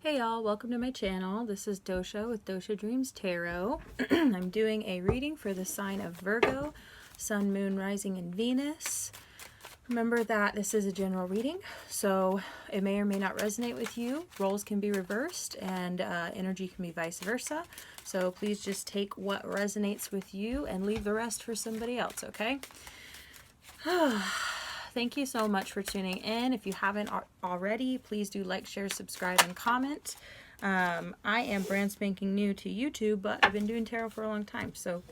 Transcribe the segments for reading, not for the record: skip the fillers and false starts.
Hey y'all, welcome to my channel. This is Dosha with DoshaDreams Tarot. I'm doing a reading for the sign of Virgo, Sun, Moon, Rising, and Venus. Remember that this is a general reading, so it may or may not resonate with you. Roles can be reversed and energy can be vice versa. So please just take what resonates with you and leave the rest for somebody else, okay? Thank you so much for tuning in. If you haven't already, please do like, share, subscribe, and comment. I am brand spanking new to YouTube, but I've been doing tarot for a long time, so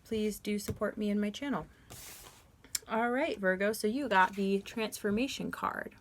please do support me and my channel. All right, Virgo, so you got the transformation card.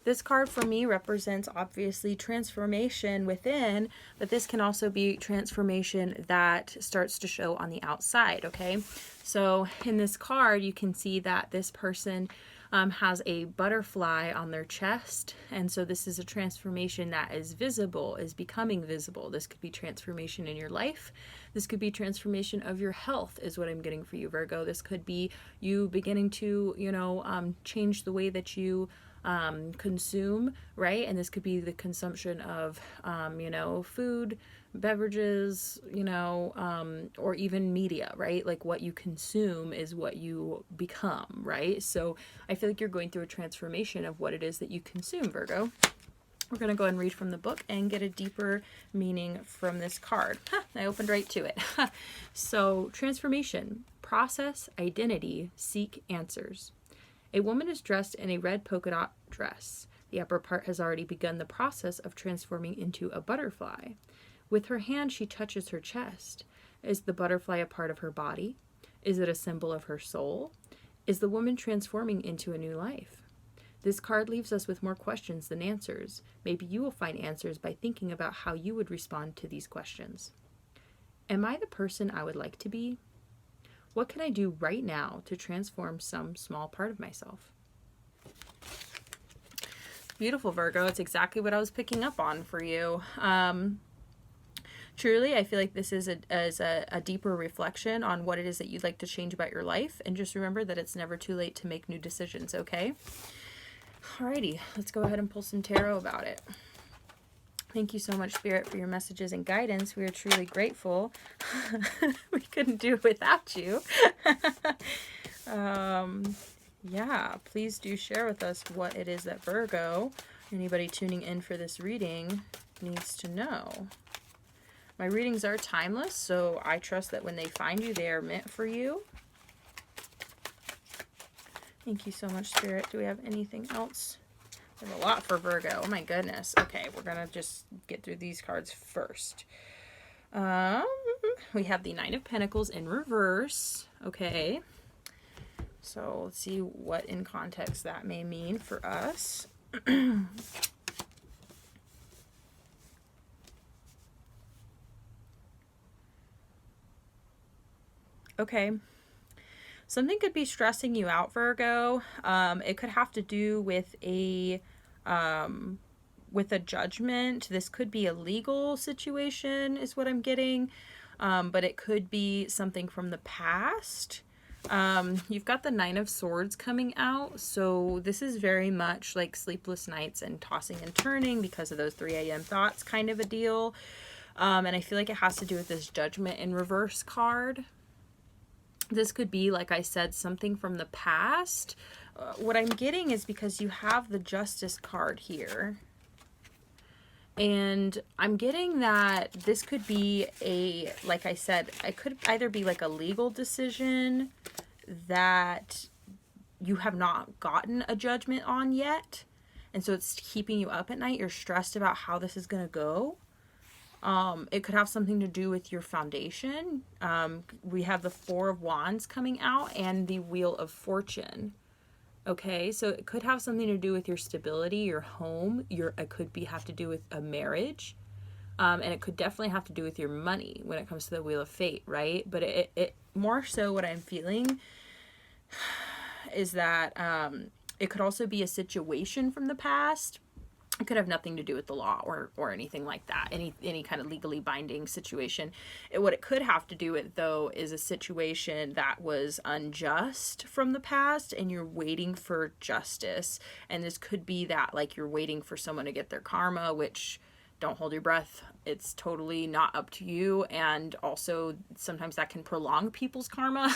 This card for me represents obviously transformation within, but this can also be transformation that starts to show on the outside, okay? So in this card, you can see that this person has a butterfly on their chest, and so this is a transformation that is visible, is becoming visible. This could be transformation in your life. This could be transformation of your health is what I'm getting for you, Virgo. This could be you beginning to, change the way that you consume, right? And this could be the consumption of, food, beverages, or even media, right? Like what you consume is what you become, right? So I feel like you're going through a transformation of what it is that you consume, Virgo. We're going to go ahead and read from the book and get a deeper meaning from this card. I opened right to it. So, transformation, process, identity, seek answers. A woman is dressed in a red polka dot dress. The upper part has already begun the process of transforming into a butterfly. With her hand, she touches her chest. Is the butterfly a part of her body? Is it a symbol of her soul? Is the woman transforming into a new life? This card leaves us with more questions than answers. Maybe you will find answers by thinking about how you would respond to these questions. Am I the person I would like to be? What can I do right now to transform some small part of myself? Beautiful, Virgo. It's exactly what I was picking up on for you. Truly, I feel like this is a deeper reflection on what it is that you'd like to change about your life. And just remember that it's never too late to make new decisions, okay? Alrighty, let's go ahead and pull some tarot about it. Thank you so much, Spirit, for your messages and guidance. We are truly grateful. We couldn't do it without you. Yeah, please do share with us what it is that Virgo, anybody tuning in for this reading, needs to know. My readings are timeless, so I trust that when they find you, they are meant for you. Thank you so much, Spirit. Do we have anything else? We have a lot for Virgo. Oh my goodness. Okay, we're going to just get through these cards first. We have the Nine of Pentacles in reverse. Okay. So let's see what in context that may mean for us. Okay. Something could be stressing you out, Virgo. It could have to do with a judgment. This could be a legal situation is what I'm getting. But it could be something from the past. You've got the Nine of Swords coming out. So this is very much like sleepless nights and tossing and turning because of those 3 a.m. thoughts kind of a deal. And I feel like it has to do with this Judgment in reverse card. This could be, like I said, something from the past. What I'm getting is because you have the Justice card here. And I'm getting that this could be like I said, it could either be like a legal decision that you have not gotten a judgment on yet. And so it's keeping you up at night. You're stressed about how this is going to go. It could have something to do with your foundation. We have the Four of Wands coming out and the Wheel of Fortune. Okay, so it could have something to do with your stability, your home. It could have to do with a marriage. And it could definitely have to do with your money when it comes to the Wheel of Fate, right? But it more so what I'm feeling is that it could also be a situation from the past. It could have nothing to do with the law or anything like that, any kind of legally binding situation. What it could have to do with, though, is a situation that was unjust from the past and you're waiting for justice. And this could be that, like, you're waiting for someone to get their karma, which, don't hold your breath. It's totally not up to you. And also sometimes that can prolong people's karma,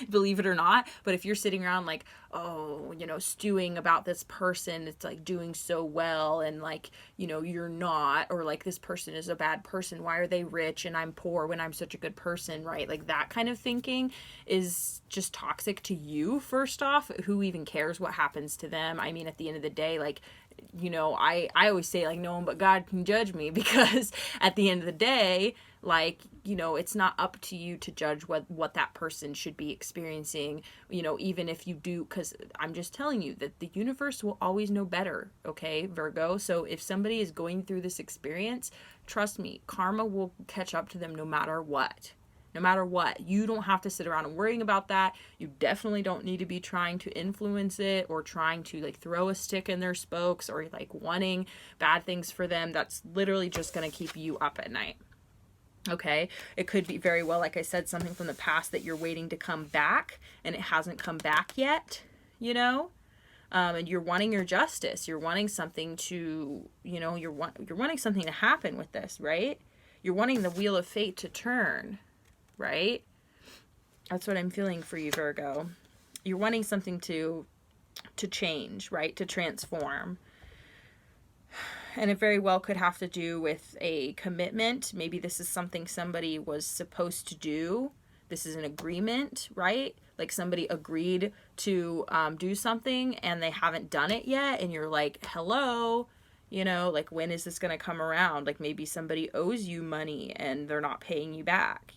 believe it or not. But if you're sitting around like, oh, stewing about this person, it's like doing so well, and like, you're not, or like this person is a bad person. Why are they rich and I'm poor when I'm such a good person, right? Like that kind of thinking is just toxic to you, first off. Who even cares what happens to them? I mean, at the end of the day, like, I always say, like, no one but God can judge me, because at the end of the day, like, it's not up to you to judge what that person should be experiencing, even if you do, because I'm just telling you that the universe will always know better, okay, Virgo? So if somebody is going through this experience, trust me, karma will catch up to them no matter what. No matter what. You don't have to sit around and worrying about that. You definitely don't need to be trying to influence it or trying to like throw a stick in their spokes or like wanting bad things for them. That's literally just going to keep you up at night. Okay? It could be very well, like I said, something from the past that you're waiting to come back and it hasn't come back yet, and you're wanting your justice. You're wanting something to, you're wanting something to happen with this, right? You're wanting the wheel of fate to turn. Right? That's what I'm feeling for you, Virgo. You're wanting something to change, right? To transform. And it very well could have to do with a commitment. Maybe this is something somebody was supposed to do. This is an agreement, right? Like somebody agreed to do something and they haven't done it yet. And you're like, hello, like, when is this going to come around? Like, maybe somebody owes you money and they're not paying you back,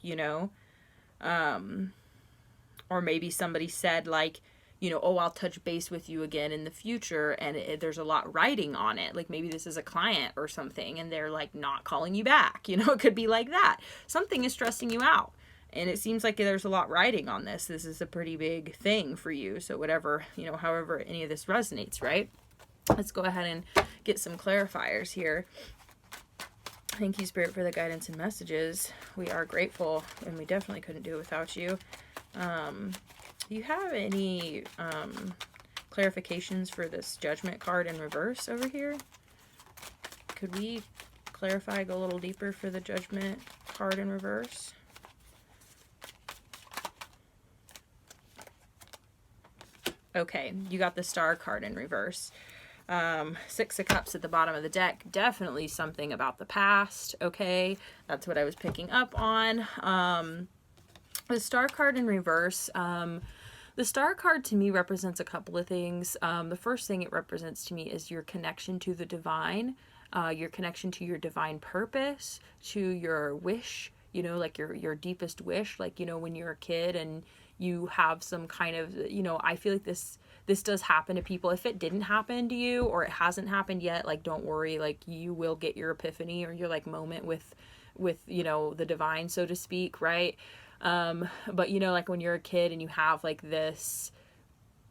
or maybe somebody said, like, oh, I'll touch base with you again in the future, and there's a lot riding on it. Like, maybe this is a client or something, and they're, like, not calling you back. It could be like that. Something is stressing you out. And it seems like there's a lot riding on this. This is a pretty big thing for you. So whatever, however any of this resonates, right? Let's go ahead and get some clarifiers here. Thank you, Spirit, for the guidance and messages. We are grateful, and we definitely couldn't do it without you. Do you have any clarifications for this Judgment card in reverse over here? Could we clarify, go a little deeper for the Judgment card in reverse? Okay, you got the Star card in reverse. Six of Cups at the bottom of the deck. Definitely something about the past, okay? That's what I was picking up on. The Star card in reverse. The Star card to me represents a couple of things. The first thing it represents to me is your connection to the divine, your connection to your divine purpose, to your wish, like your deepest wish, like, when you're a kid and you have some kind of, I feel like this does happen to people. If it didn't happen to you or it hasn't happened yet, like, don't worry, like, you will get your epiphany or your like moment with the divine, so to speak, right? But like when you're a kid and you have like this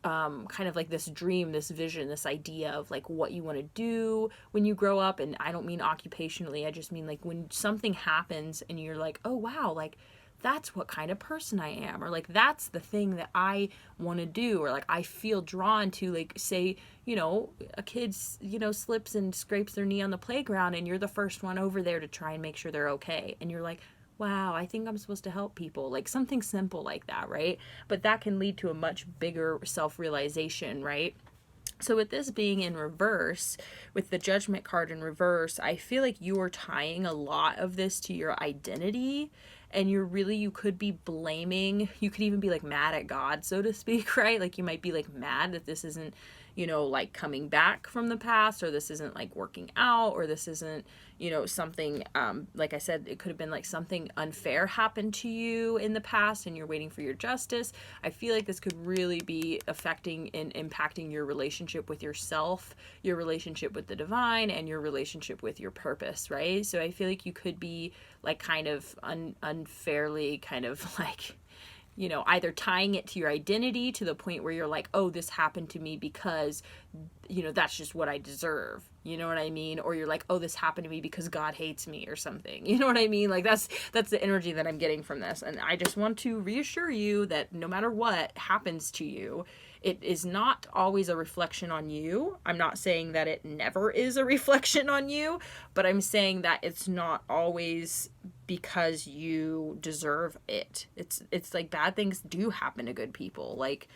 kind of like this dream, this vision, this idea of like what you want to do when you grow up, and I don't mean occupationally, I just mean like when something happens and you're like, oh wow, like that's what kind of person I am, or like that's the thing that I want to do, or like I feel drawn to, like, say, a kid slips and scrapes their knee on the playground and you're the first one over there to try and make sure they're okay, and you're like, wow, I think I'm supposed to help people, like something simple like that, right? But that can lead to a much bigger self-realization, right? So with this being in reverse, with the Judgment card in reverse, I feel like you are tying a lot of this to your identity, and you could be blaming, you could even be like mad at God, so to speak, right? Like you might be like mad that this isn't, like coming back from the past, or this isn't like working out, or this isn't, something, like I said, it could have been like something unfair happened to you in the past and you're waiting for your justice. I feel like this could really be affecting and impacting your relationship with yourself, your relationship with the divine, and your relationship with your purpose, right? So I feel like you could be like kind of unfairly kind of like you know, either tying it to your identity to the point where you're like, oh, this happened to me because, you know, that's just what I deserve. You know what I mean? Or you're like, oh, this happened to me because God hates me or something. You know what I mean? Like that's the energy that I'm getting from this. And I just want to reassure you that no matter what happens to you, it is not always a reflection on you. I'm not saying that it never is a reflection on you, but I'm saying that it's not always because you deserve it. It's like bad things do happen to good people. Like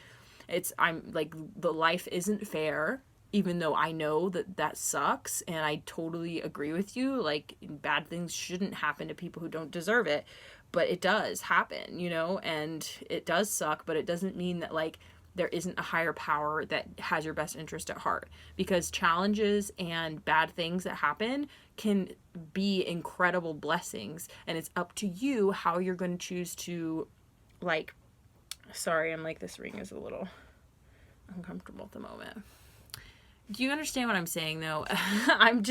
I'm like, the life isn't fair, even though I know that sucks, and I totally agree with you. Like, bad things shouldn't happen to people who don't deserve it, but it does happen, you know, and it does suck, but it doesn't mean that like there isn't a higher power that has your best interest at heart, because challenges and bad things that happen can be incredible blessings, and it's up to you how you're going to choose to, like, sorry, I'm like, this ring is a little uncomfortable at the moment. Do you understand what I'm saying though? I'm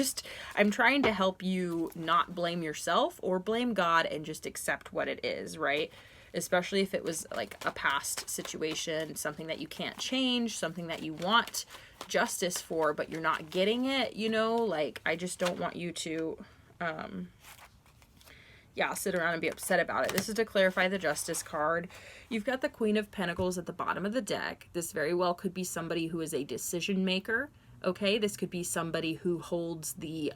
trying to help you not blame yourself or blame God and just accept what it is, right? Especially if it was like a past situation, something that you can't change, something that you want justice for, but you're not getting it, you know? Like, I just don't want you to, sit around and be upset about it. This is to clarify the Justice card. You've got the Queen of Pentacles at the bottom of the deck. This very well could be somebody who is a decision maker, okay? This could be somebody who holds the,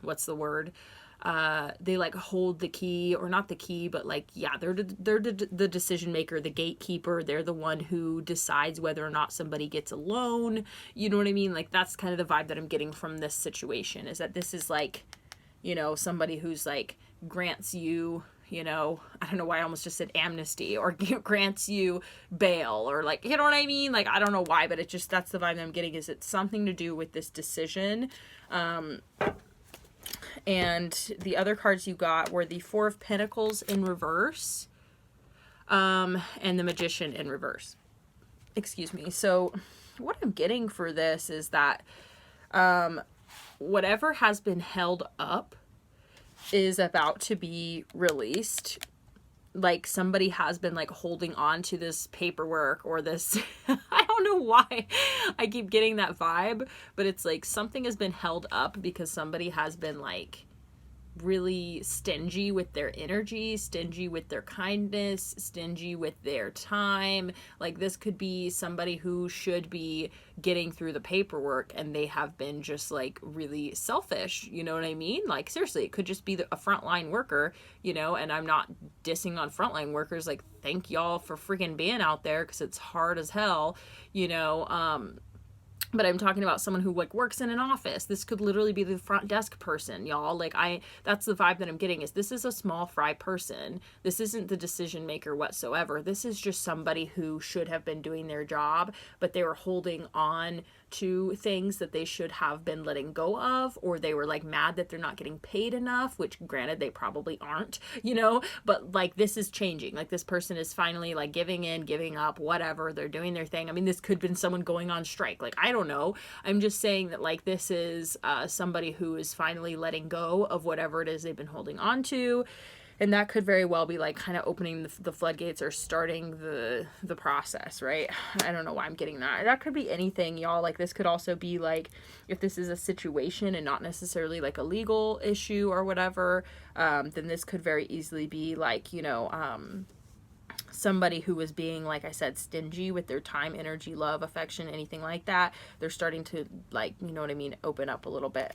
what's the word? They like hold the key, or not the key, but like, yeah, they're the decision maker, the gatekeeper. They're the one who decides whether or not somebody gets a loan. You know what I mean? Like, that's kind of the vibe that I'm getting from this situation, is that this is like, you know, somebody who's like grants you, you know, I don't know why I almost just said amnesty, or grants you bail, or like, you know what I mean? Like, I don't know why, but it just, that's the vibe that I'm getting, is it's something to do with this decision. And the other cards you got were the Four of Pentacles in reverse, and the Magician in reverse. Excuse me. So what I'm getting for this is that whatever has been held up is about to be released. Like, somebody has been like holding on to this paperwork or this, I don't know why I keep getting that vibe, but it's like something has been held up because somebody has been like really stingy with their energy, stingy with their kindness, stingy with their time. Like, this could be somebody who should be getting through the paperwork and they have been just like really selfish, you know what I mean? Like, seriously, it could just be a frontline worker, you know, and I'm not dissing on frontline workers. Like, thank y'all for freaking being out there, because it's hard as hell, you know. But I'm talking about someone who like works in an office. This could literally be the front desk person, y'all. Like, that's the vibe that I'm getting, is this is a small fry person. This isn't the decision maker whatsoever. This is just somebody who should have been doing their job, but they were holding on to things that they should have been letting go of, or they were like mad that they're not getting paid enough, which granted they probably aren't, you know, but like, this is changing. Like, this person is finally like giving in, giving up, whatever, they're doing their thing. I mean, this could have been someone going on strike. Like, I don't know. I'm just saying that like, this is somebody who is finally letting go of whatever it is they've been holding on to. And that could very well be like kind of opening the floodgates, or starting the process, right? I don't know why I'm getting that. That could be anything, y'all. Like, this could also be like, if this is a situation and not necessarily like a legal issue or whatever, then this could very easily be like, you know, somebody who was being, like I said, stingy with their time, energy, love, affection, anything like that. They're starting to, like, you know what I mean, open up a little bit.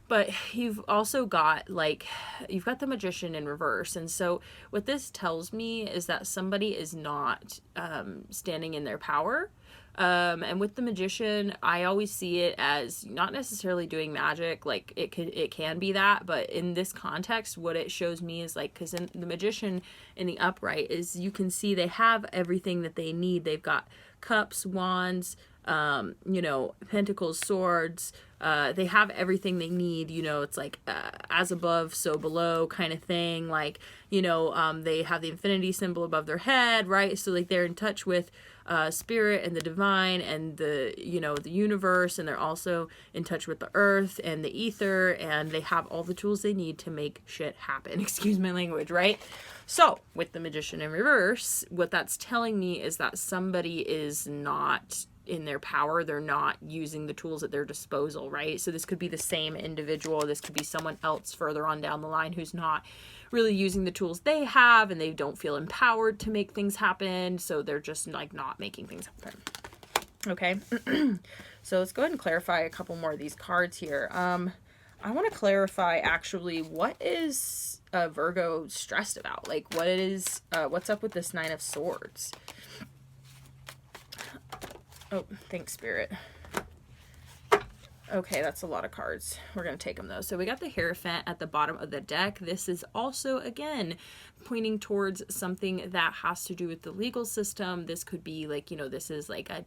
But you've also got, like, you've got the Magician in reverse. And so what this tells me is that somebody is not standing in their power. And with the Magician, I always see it as not necessarily doing magic. Like, it can be that, but in this context, what it shows me is like, because in the Magician in the upright is, you can see they have everything that they need. They've got cups, wands, you know, pentacles, swords. They have everything they need, you know. It's like as above, so below kind of thing. Like, you know, they have the infinity symbol above their head, right? So like, they're in touch with spirit and the divine and the, the universe, and they're also in touch with the earth and the ether, and they have all the tools they need to make shit happen. Excuse my language, right? So with the Magician in reverse, what that's telling me is that somebody is not in their power. They're not using the tools at their disposal, right? So this could be the same individual. This could be someone else further on down the line who's not really using the tools they have, and they don't feel empowered to make things happen. So they're just like not making things happen. Okay. So let's go ahead and clarify a couple more of these cards here. I want to clarify actually, what is Virgo stressed about? Like, what is, what's up with this Nine of Swords? Oh, thanks, Spirit. Okay, that's a lot of cards. We're going to take them, though. So we got the Hierophant at the bottom of the deck. This is also, again, pointing towards something that has to do with the legal system. This could be like, this is like a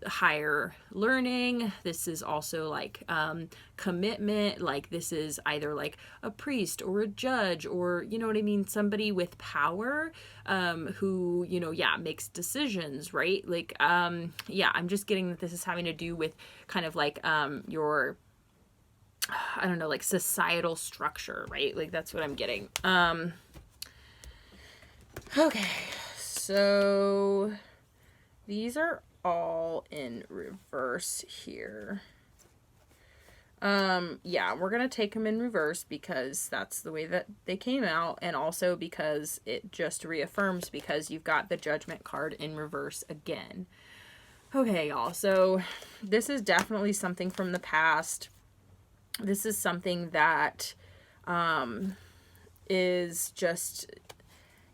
higher learning. This is also like commitment. Like this is either like a priest or a judge, or you know what I mean, somebody with power who makes decisions, right? Like I'm just getting that this is having to do with kind of like your, I don't know, like societal structure, right? Like that's what I'm getting. Okay, so these are all in reverse here. We're going to take them in reverse because that's the way that they came out, and also because it just reaffirms, because you've got the Judgment card in reverse again. Okay, y'all, so this is definitely something from the past. This is something that is just...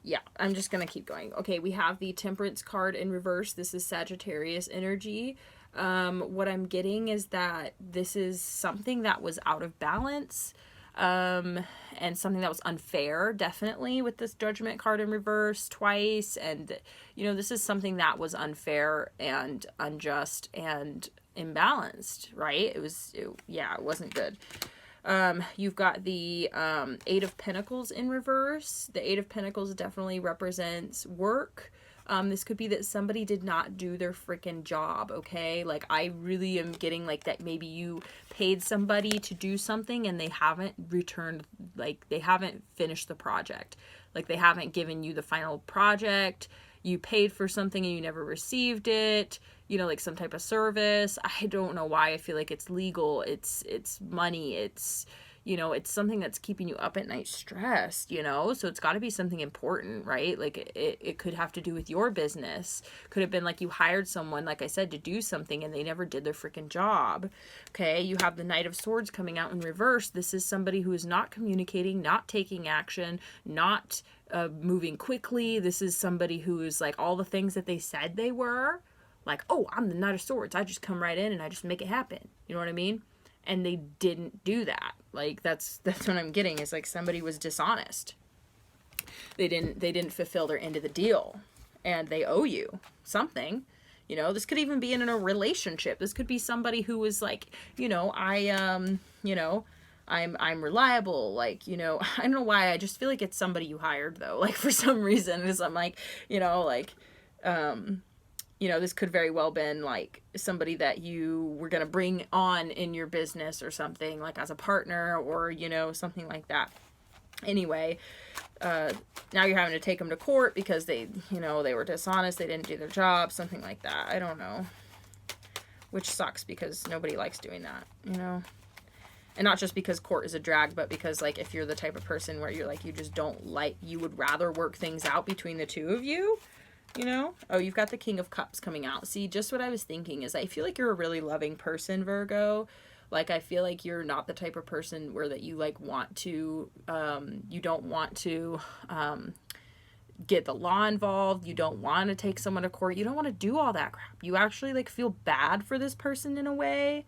Yeah, I'm just going to keep going. Okay, we have the Temperance card in reverse. This is Sagittarius energy. What I'm getting is that this is something that was out of balance, and something that was unfair, definitely, with this Judgment card in reverse twice. And, this is something that was unfair and unjust and imbalanced, right? It wasn't good. You've got the Eight of Pentacles in reverse. The Eight of Pentacles definitely represents work. This could be that somebody did not do their freaking job, okay? Like, I really am getting like that maybe you paid somebody to do something and they haven't returned, like, they haven't finished the project. Like, they haven't given you the final project. You paid for something and you never received it. Like some type of service. I don't know why I feel like it's legal. It's money. It's, it's something that's keeping you up at night stressed, so it's got to be something important, right? Like it could have to do with your business. Could have been like you hired someone, like I said, to do something and they never did their freaking job. Okay. You have the Knight of Swords coming out in reverse. This is somebody who is not communicating, not taking action, not moving quickly. This is somebody who is like all the things that they said they were. Like, oh, I'm the Knight of Swords. I just come right in and I just make it happen. You know what I mean? And they didn't do that. Like, that's what I'm getting, is like somebody was dishonest. They didn't fulfill their end of the deal, and they owe you something. This could even be in a relationship. This could be somebody who was like, I'm reliable. Like, I don't know why. I just feel like it's somebody you hired though. Like for some reason, because I'm like, this could very well been like somebody that you were going to bring on in your business or something, like as a partner or, something like that. Anyway, now you're having to take them to court because they were dishonest. They didn't do their job, something like that. I don't know. Which sucks because nobody likes doing that, And not just because court is a drag, but because like if you're the type of person where you're like, you just don't like, you would rather work things out between the two of you. Oh, you've got the King of Cups coming out. See, just what I was thinking is I feel like you're a really loving person, Virgo. Like, I feel like you're not the type of person where that you, like, want to, you don't want to get the law involved. You don't want to take someone to court. You don't want to do all that crap. You actually, like, feel bad for this person in a way,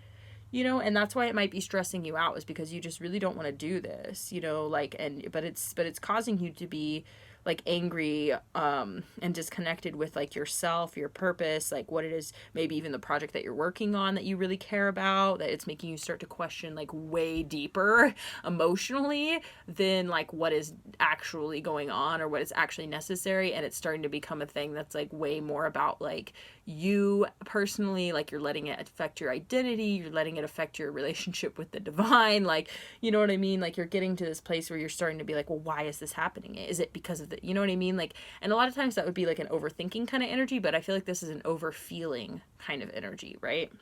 and that's why it might be stressing you out, is because you just really don't want to do this, but it's causing you to be like angry and disconnected with like yourself, your purpose, like what it is, maybe even the project that you're working on that you really care about, that it's making you start to question like way deeper emotionally than like what is actually going on or what is actually necessary. And it's starting to become a thing that's like way more about like you personally, like you're letting it affect your identity, you're letting it affect your relationship with the divine, like, you know what I mean? Like you're getting to this place where you're starting to be like, well, why is this happening? Is it because of the, you know what I mean? Like, and a lot of times that would be like an overthinking kind of energy, but I feel like this is an overfeeling kind of energy, right?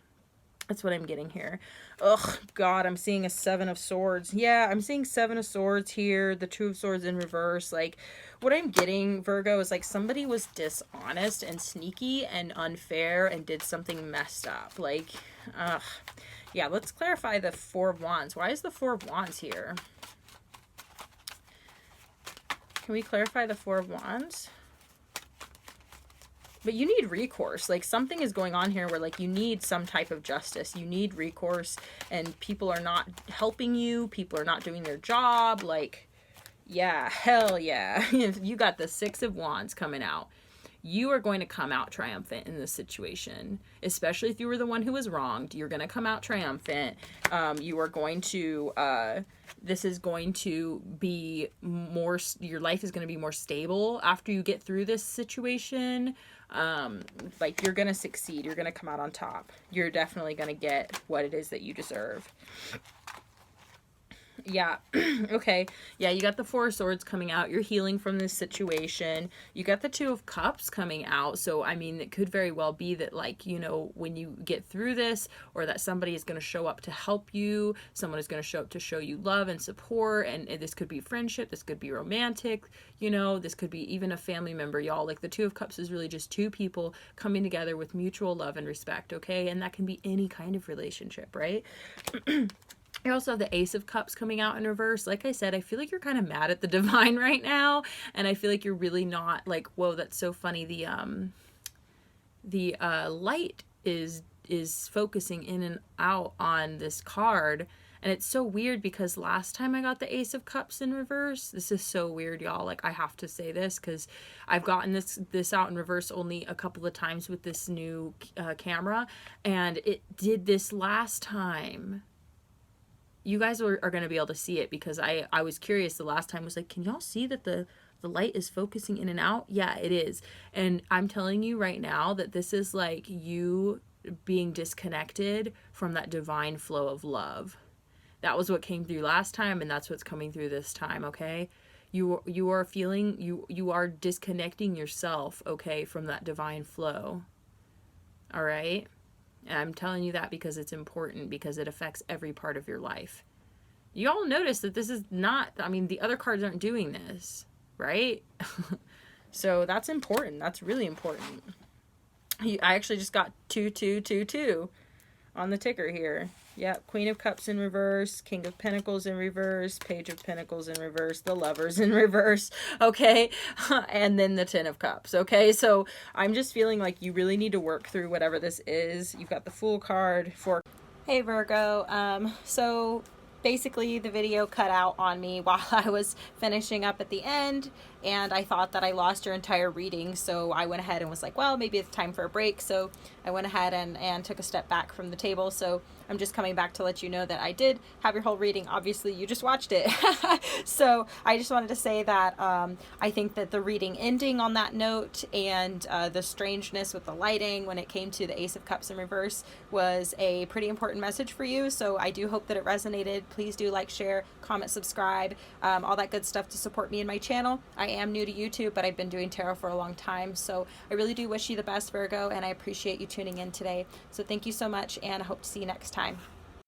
That's what I'm getting here. Ugh, God, I'm seeing a 7 of Swords. Yeah, I'm seeing 7 of Swords here. The 2 of Swords in reverse. Like, what I'm getting, Virgo, is like somebody was dishonest and sneaky and unfair and did something messed up. Like, ugh. Yeah, let's clarify the 4 of Wands. Why is the 4 of Wands here? Can we clarify the 4 of Wands? But you need recourse. Like something is going on here where like you need some type of justice. You need recourse and people are not helping you. People are not doing their job. Like, yeah, hell yeah. You got the 6 of Wands coming out. You are going to come out triumphant in this situation, especially if you were the one who was wronged. You're going to come out triumphant. You are going to, this is going to be more, your life is going to be more stable after you get through this situation. Like you're going to succeed. You're going to come out on top. You're definitely going to get what it is that you deserve. Yeah. Okay. Yeah, you got the 4 of Swords coming out. You're healing from this situation. You got the 2 of Cups coming out. So, I mean, it could very well be that, like, you know, when you get through this, or that somebody is going to show up to help you. Someone is going to show up to show you love and support. And this could be friendship. This could be romantic. You know, this could be even a family member, y'all. Like, the 2 of Cups is really just 2 people coming together with mutual love and respect, okay? And that can be any kind of relationship, right? You also have the Ace of Cups coming out in reverse. Like I said, I feel like you're kind of mad at the divine right now. And I feel like you're really not like, whoa, that's so funny. The light is focusing in and out on this card. And it's so weird because last time I got the Ace of Cups in reverse, this is so weird, y'all. Like, I have to say this because I've gotten this out in reverse only a couple of times with this new camera. And it did this last time. You guys are going to be able to see it because I was curious the last time. Was like, can y'all see that the light is focusing in and out? Yeah, it is. And I'm telling you right now that this is like you being disconnected from that divine flow of love. That was what came through last time, and that's what's coming through this time, okay? You are feeling, you are disconnecting yourself, okay, from that divine flow. All right? And I'm telling you that because it's important, because it affects every part of your life. You all notice that this is not, I mean, the other cards aren't doing this, right? So that's important. That's really important. I actually just got 2222 on the ticker here. Yep, Queen of Cups in reverse, King of Pentacles in reverse, Page of Pentacles in reverse, the Lovers in reverse, okay? And then the 10 of Cups, okay? So I'm just feeling like you really need to work through whatever this is. You've got the Fool card for... Hey Virgo, so basically the video cut out on me while I was finishing up at the end, and I thought that I lost your entire reading, so I went ahead and was like, well, maybe it's time for a break. So I went ahead and took a step back from the table. So I'm just coming back to let you know that I did have your whole reading. Obviously, you just watched it. So I just wanted to say that I think that the reading ending on that note and the strangeness with the lighting when it came to the Ace of Cups in reverse was a pretty important message for you. So I do hope that it resonated. Please do like, share, comment, subscribe, all that good stuff to support me and my channel. I am new to YouTube, but I've been doing tarot for a long time. So I really do wish you the best, Virgo, and I appreciate you tuning in today. So thank you so much, and I hope to see you next time.